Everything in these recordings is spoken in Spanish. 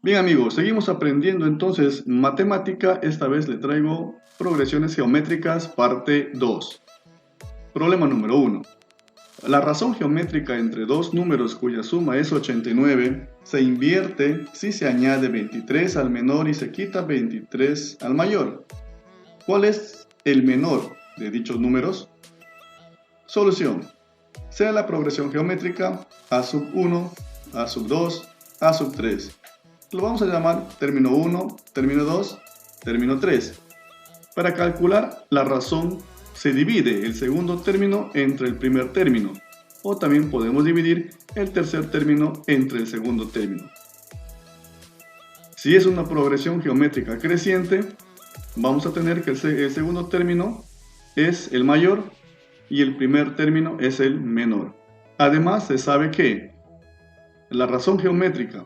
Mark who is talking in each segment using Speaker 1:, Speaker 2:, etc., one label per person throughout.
Speaker 1: Bien amigos, seguimos aprendiendo entonces matemática. Esta vez le traigo progresiones geométricas parte 2. Problema número 1. La razón geométrica entre dos números cuya suma es 89 se invierte si se añade 23 al menor y se quita 23 al mayor. ¿Cuál es el menor de dichos números? Solución. Sea la progresión geométrica a sub 1, a sub 2, a sub 3. Lo vamos a llamar término 1, término 2, término 3. Para calcular la razón se divide el segundo término entre el primer término, o también podemos dividir el tercer término entre el segundo término. Si es una progresión geométrica creciente, vamos a tener que el segundo término es el mayor y el primer término es el menor. Además, se sabe que la razón geométrica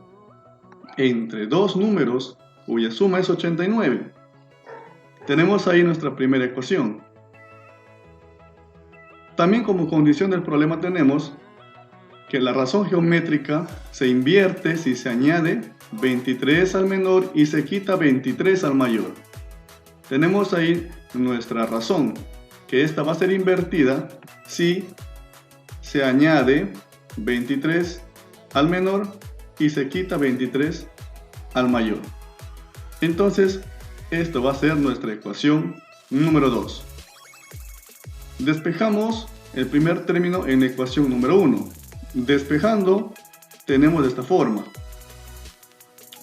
Speaker 1: entre dos números cuya suma es 89. Tenemos ahí nuestra primera ecuación. También como condición del problema tenemos que la razón geométrica se invierte si se añade 23 al menor y se quita 23 al mayor. Tenemos ahí nuestra razón, que esta va a ser invertida si se añade 23 al menor y se quita 23 al mayor. Entonces, esto va a ser nuestra ecuación número 2. Despejamos el primer término en la ecuación número 1. Despejando, tenemos de esta forma.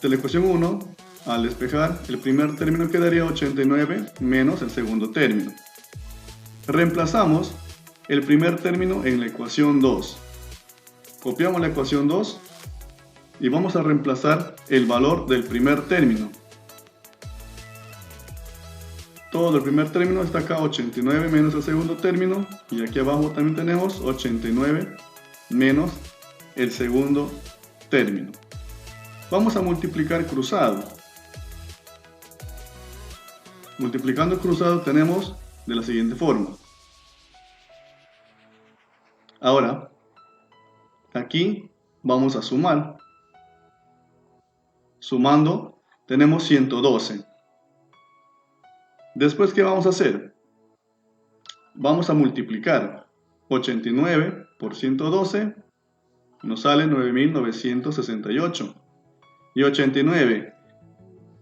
Speaker 1: De la ecuación 1, al despejar, el primer término quedaría 89 menos el segundo término. Reemplazamos el primer término en la ecuación 2. Copiamos la ecuación 2 y vamos a reemplazar el valor del primer término. Todo el primer término está acá, 89 menos el segundo término, y aquí abajo también tenemos 89 menos el segundo término. Vamos a multiplicar cruzado. Multiplicando cruzado tenemos de la siguiente forma. Ahora, aquí vamos a sumar. Sumando, tenemos 112. Después, ¿qué vamos a hacer? Vamos a multiplicar 89 por 112, nos sale 9.968. Y 89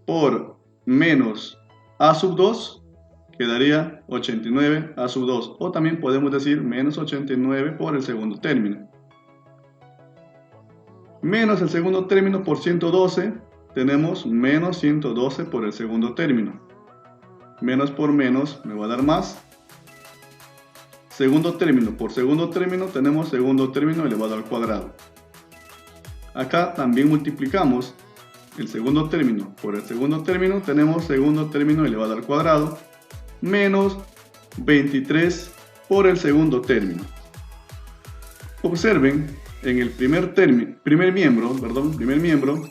Speaker 1: por menos a sub 2, quedaría 89 a sub 2. O también podemos decir menos 89 por el segundo término. Menos el segundo término por 112, tenemos menos 112 por el segundo término. Menos por menos me va a dar más. Segundo término por segundo término tenemos segundo término elevado al cuadrado. Acá también multiplicamos el segundo término por el segundo término, tenemos segundo término elevado al cuadrado menos 23 por el segundo término. Observen, en el primer miembro,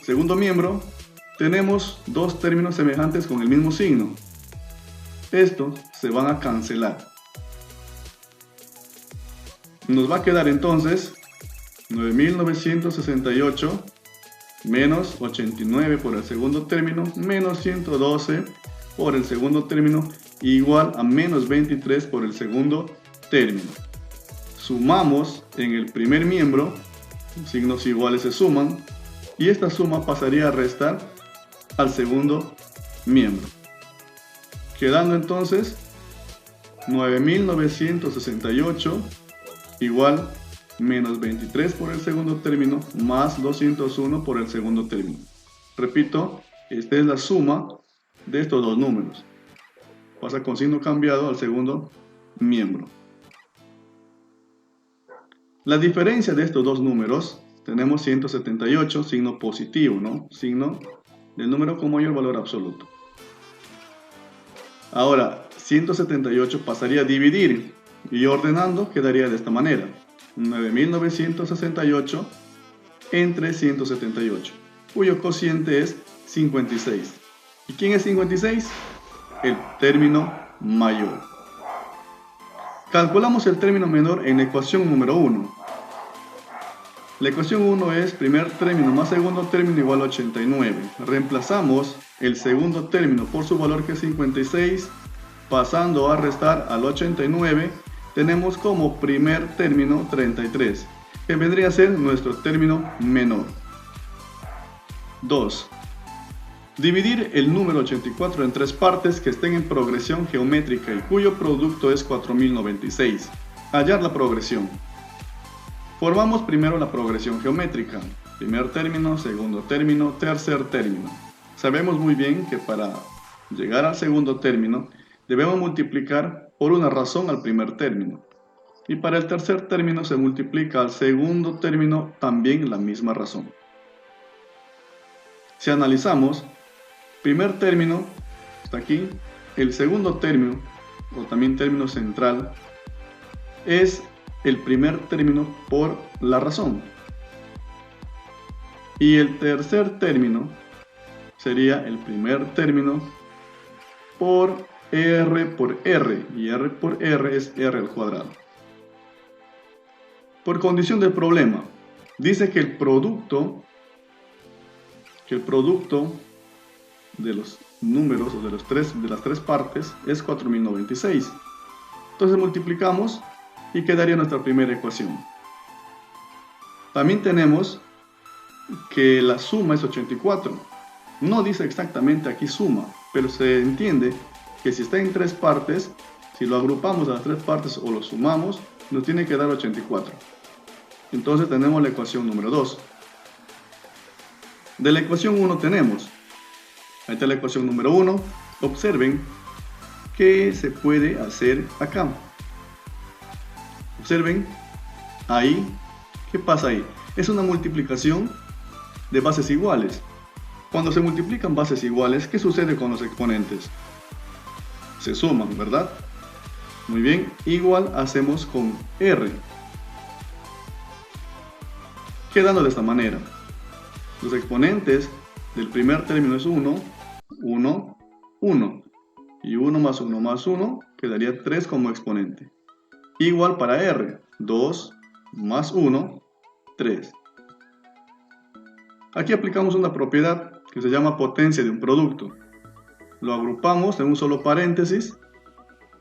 Speaker 1: segundo miembro, tenemos dos términos semejantes con el mismo signo. Estos se van a cancelar. Nos va a quedar entonces 9.968 menos 89 por el segundo término menos 112 por el segundo término igual a menos 23 por el segundo término. Sumamos en el primer miembro, signos iguales se suman y esta suma pasaría a restar al segundo miembro, quedando entonces 9.968 igual menos 23 por el segundo término más 201 por el segundo término. Repito, esta es la suma de estos dos números. Pasa con signo cambiado al segundo miembro. La diferencia de estos dos números, tenemos 178, signo positivo, ¿no? Signo del número con mayor valor absoluto. Ahora, 178 pasaría a dividir y ordenando quedaría de esta manera. 9.968 entre 178, cuyo cociente es 56. ¿Y quién es 56? El término mayor. Calculamos el término menor en la ecuación número 1. La ecuación 1 es primer término más segundo término igual a 89. Reemplazamos el segundo término por su valor que es 56, pasando a restar al 89, tenemos como primer término 33, que vendría a ser nuestro término menor. 2. Dividir el número 84 en tres partes que estén en progresión geométrica y cuyo producto es 4096. Hallar la progresión. Formamos primero la progresión geométrica. Primer término, segundo término, tercer término. Sabemos muy bien que para llegar al segundo término debemos multiplicar por una razón al primer término. Y para el tercer término se multiplica al segundo término también la misma razón. Si analizamos, primer término está aquí, el segundo término, o también término central, es el primer término por la razón. Y el tercer término sería el primer término por R por R, y R por R es R al cuadrado. Por condición del problema, dice que el producto de los números o de las tres partes es 4096. Entonces multiplicamos y quedaría nuestra primera ecuación. También tenemos que la suma es 84. No dice exactamente aquí suma, pero se entiende que si está en tres partes, si lo agrupamos a las tres partes o lo sumamos, nos tiene que dar 84. Entonces tenemos la ecuación número 2. De la ecuación 1 tenemos, ahí está la ecuación número 1, observen qué se puede hacer acá. Observen, ahí, ¿qué pasa ahí? Es una multiplicación de bases iguales. Cuando se multiplican bases iguales, ¿qué sucede con los exponentes? Se suman, ¿verdad? Muy bien, igual hacemos con R. Quedando de esta manera. Los exponentes del primer término es 1, 1, 1. Y 1 más 1 más 1 quedaría 3 como exponente. Igual para R, 2 más 1, 3. Aquí aplicamos una propiedad que se llama potencia de un producto. Lo agrupamos en un solo paréntesis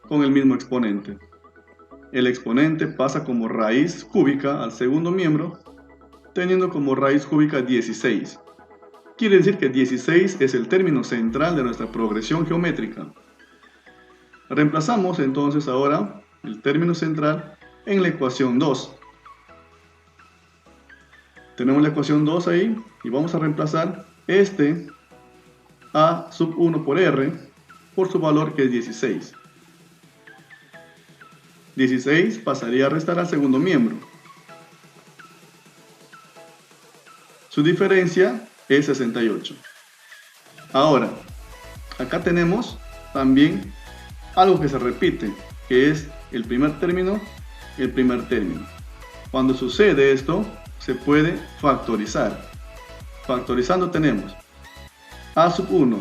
Speaker 1: con el mismo exponente. El exponente pasa como raíz cúbica al segundo miembro, teniendo como raíz cúbica 16. Quiere decir que 16 es el término central de nuestra progresión geométrica. Reemplazamos entonces ahora el término central en la ecuación 2. Tenemos la ecuación 2 ahí y vamos a reemplazar este A sub 1 por R por su valor que es 16. 16 pasaría a restar al segundo miembro. Su diferencia es 68. Ahora, acá tenemos también algo que se repite, que es el primer término, el primer término. Cuando sucede esto, se puede factorizar. Factorizando tenemos A sub 1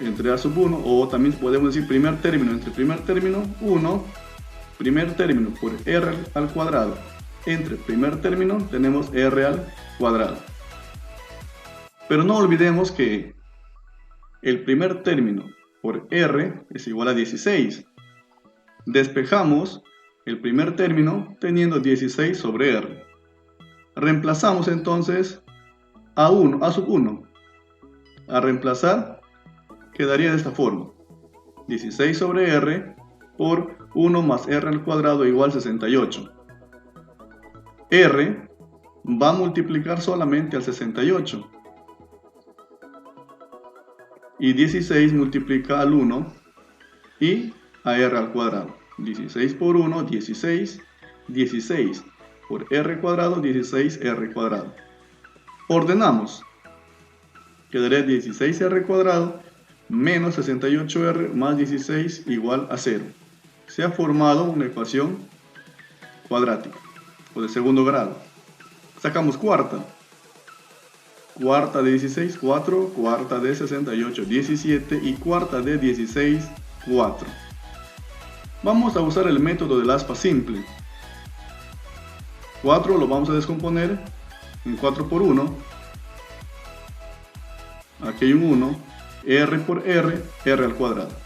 Speaker 1: entre A sub 1, o también podemos decir primer término entre primer término, 1, primer término por R al cuadrado. Entre primer término tenemos R al cuadrado. Pero no olvidemos que el primer término por R es igual a 16. Despejamos el primer término teniendo 16 sobre R. Reemplazamos entonces A sub 1. A reemplazar quedaría de esta forma. 16 sobre R por 1 más R al cuadrado igual 68. R va a multiplicar solamente al 68. Y 16 multiplica al 1 y a R al cuadrado. 16 por 1, 16. 16 por R cuadrado, 16R cuadrado. Ordenamos. Quedaría 16R cuadrado menos 68R más 16 igual a 0. Se ha formado una ecuación cuadrática o de segundo grado. Sacamos cuarta. Cuarta de 16, 4. Cuarta de 68, 17. Y cuarta de 16, 4. Vamos a usar el método del aspa simple. 4 lo vamos a descomponer en 4 por 1, aquí hay un 1, r por r, r al cuadrado.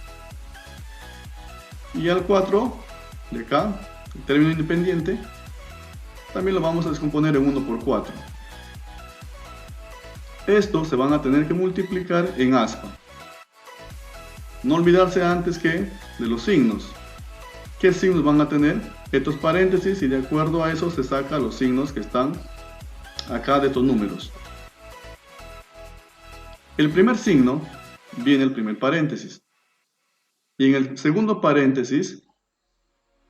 Speaker 1: Y al 4 de acá, el término independiente, también lo vamos a descomponer en 1 por 4. Estos se van a tener que multiplicar en aspa. No olvidarse antes que de los signos. ¿Qué signos van a tener? Estos paréntesis, y de acuerdo a eso se saca los signos que están acá de estos números. El primer signo viene el primer paréntesis. Y en el segundo paréntesis,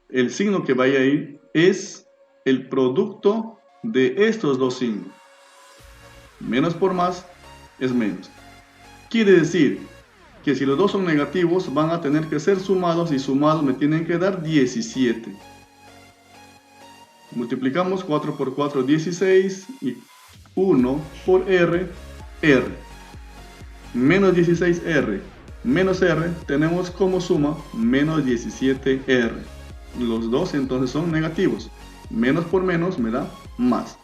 Speaker 1: el signo que vaya ahí es el producto de estos dos signos. Menos por más es menos. Quiere decir que si los dos son negativos van a tener que ser sumados, y sumados me tienen que dar 17. Multiplicamos 4 por 4, 16, y 1 por r, r. Menos 16r menos r tenemos como suma menos 17r. Los dos entonces son negativos. Menos por menos me da más.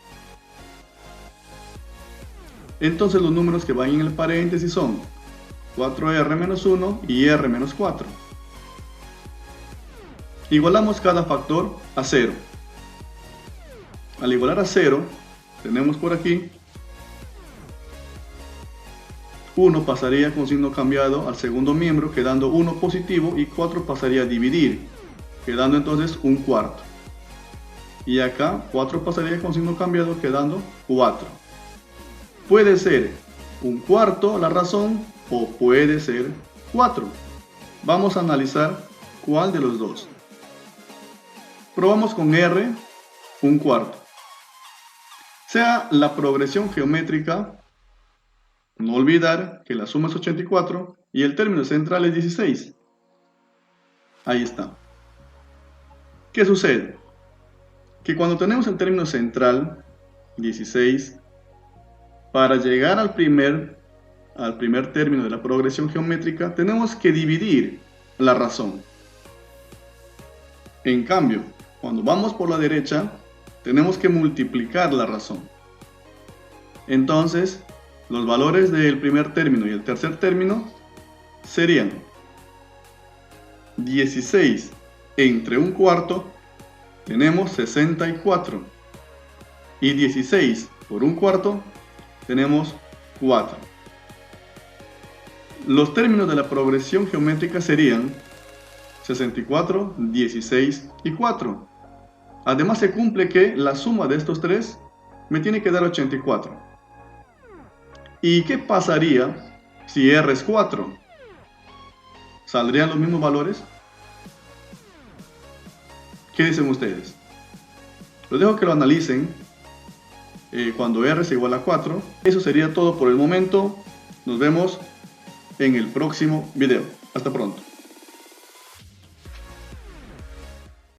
Speaker 1: Entonces los números que van en el paréntesis son 4r menos 1 y r menos 4. Igualamos cada factor a 0. Al igualar a 0, tenemos por aquí 1 pasaría con signo cambiado al segundo miembro, quedando 1 positivo, y 4 pasaría a dividir, quedando entonces un cuarto. Y acá 4 pasaría con signo cambiado, quedando 4. Puede ser un cuarto la razón, o puede ser 4. Vamos a analizar cuál de los dos. Probamos con r, un cuarto. Sea la progresión geométrica, no olvidar que la suma es 84 y el término central es 16. Ahí está. ¿Qué sucede? Que cuando tenemos el término central, 16, para llegar al primer término de la progresión geométrica, tenemos que dividir la razón. En cambio, cuando vamos por la derecha, tenemos que multiplicar la razón. Entonces, los valores del primer término y el tercer término serían 16 entre un cuarto, tenemos 64. Y 16 por un cuarto, tenemos 4. Los términos de la progresión geométrica serían 64, 16 y 4. Además se cumple que la suma de estos tres me tiene que dar 84. ¿Y qué pasaría si r es 4? ¿Saldrían los mismos valores? ¿Qué dicen ustedes? Los dejo que lo analicen cuando r es igual a 4. Eso sería todo por el momento. Nos vemos en el próximo video. Hasta pronto.